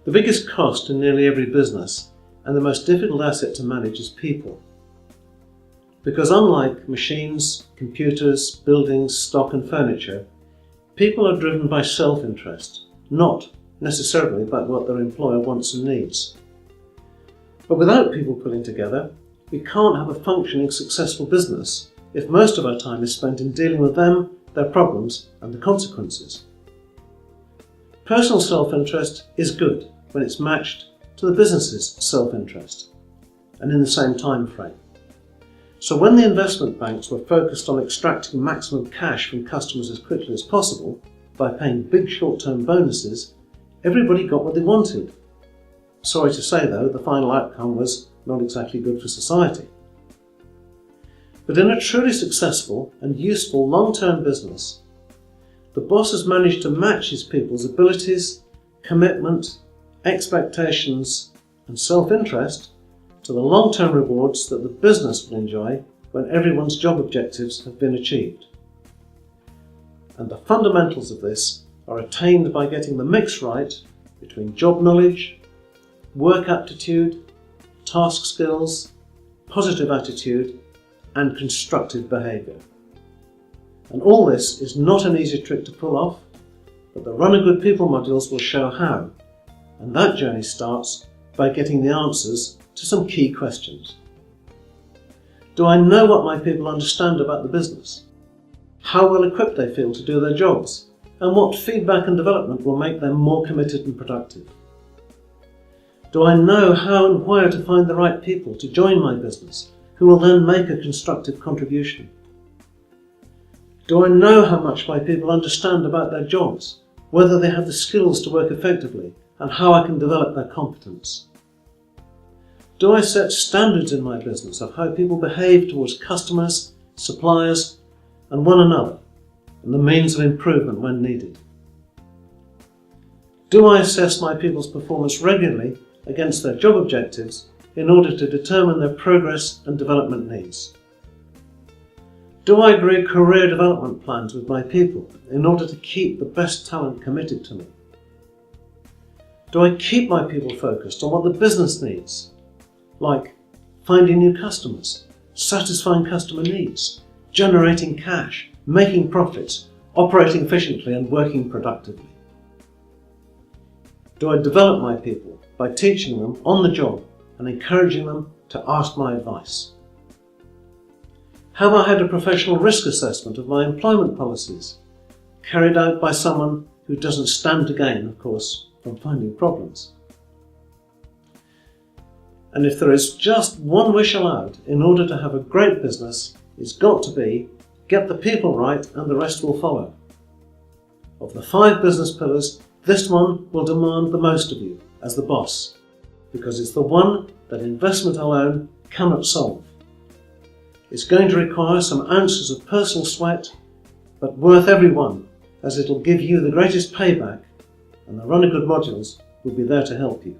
The biggest cost in nearly every business and the most difficult asset to manage is people. Because unlike machines, computers, buildings, stock and furniture, people are driven by self-interest, not necessarily by what their employer wants and needs. But without people pulling together, we can't have a functioning, successful business if most of our time is spent in dealing with them, their problems and the consequences. Personal self-interest is good when it's matched to the business's self-interest and in the same time frame. So when the investment banks were focused on extracting maximum cash from customers as quickly as possible by paying big short-term bonuses, everybody got what they wanted. Sorry to say though, the final outcome was not exactly good for society. But in a truly successful and useful long-term business, the boss has managed to match his people's abilities, commitment, expectations and self-interest to the long-term rewards that the business will enjoy when everyone's job objectives have been achieved. And the fundamentals of this are attained by getting the mix right between job knowledge, work aptitude, task skills, positive attitude and constructive behaviour. And all this is not an easy trick to pull off, but the Runagood People modules will show how, and that journey starts by getting the answers to some key questions. Do I know what my people understand about the business? How well equipped they feel to do their jobs, and what feedback and development will make them more committed and productive? Do I know how and where to find the right people to join my business, who will then make a constructive contribution? Do I know how much my people understand about their jobs, whether they have the skills to work effectively, and how I can develop their competence? Do I set standards in my business of how people behave towards customers, suppliers, and one another, and the means of improvement when needed? Do I assess my people's performance regularly against their job objectives in order to determine their progress and development needs? Do I agree career development plans with my people in order to keep the best talent committed to me? Do I keep my people focused on what the business needs, like finding new customers, satisfying customer needs, generating cash, making profits, operating efficiently and working productively? Do I develop my people by teaching them on the job and encouraging them to ask my advice? Have I had a professional risk assessment of my employment policies, carried out by someone who doesn't stand to gain, of course, from finding problems? And if there is just one wish allowed in order to have a great business, it's got to be get the people right and the rest will follow. Of the 5 business pillars, this one will demand the most of you as the boss, because it's the one that investment alone cannot solve. It's going to require some ounces of personal sweat, but worth every one, as it'll give you the greatest payback, and the Runagood modules will be there to help you.